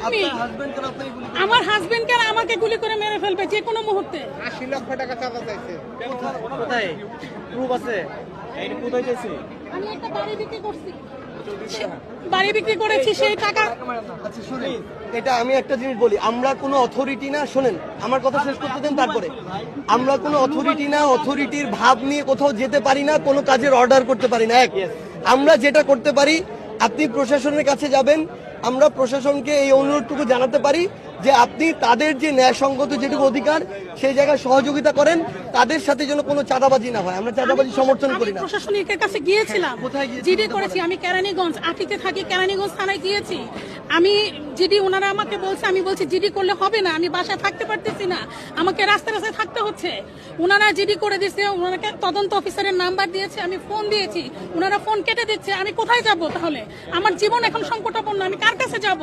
Help me. আমার হাজবেন্ডকে আমাকে গুলি করে মেরে ফেলবে যে কোনো মুহূর্তে। 80 লক্ষ টাকা চাঁদা চাইছে। কোথায় প্রুফ আছে? এই কোথায় চাইছে? আমি একটা বাড়ি বিক্রি করছি, বাড়ি বিক্রি করেছি সেই টাকা। আচ্ছা শুনেন, এটা আমি একটা জিনিস বলি, আমরা কোনো অথরিটি না, শোনেন আমার কথা শেষ করতে দেন তারপরে। আমরা কোনো অথরিটি না, অথরিটির ভাব নিয়ে কোথাও যেতে পারি না, কোনো কাজের অর্ডার করতে পারি না। এক, আমরা যেটা করতে পারি, আপনি প্রশাসনের কাছে যাবেন, আমরা প্রশাসনকে এই অনুরোধটুকু জানাতে পারি যে আপনি তাদের যে ন্যায়সঙ্গত যেটুকু অধিকার সেই জায়গায় সহযোগিতা করেন, তাদের সাথে যেন কোনো চাঁদাবাজি না হয়। আমরা চাঁদাবাজি সমর্থন করি না। আমি প্রশাসনিকের কাছে গিয়েছিলাম, কোথায় গিয়েছিলেন? জিডি করেছি। আমি কেরানীগঞ্জ আটিতে থাকি, কেরানীগঞ্জ থানায় গিয়েছি আমি। জিডি ওনারা আমাকে বলছে, আমি বলছি জিডি করলে হবে না, আমি বাসায় থাকতে পারতেছি না, আমাকে রাস্তায় রাস্তায় থাকতে হচ্ছে। ওনারা জিডি করে দিচ্ছে, ওনাকে তদন্ত অফিসারের নাম্বার দিয়েছে, আমি ফোন দিয়েছি, ওনারা ফোন কেটে দিচ্ছে। আমি কোথায় যাব তাহলে? আমার জীবন এখন সংকটাপন্ন, আমি কার কাছে যাব?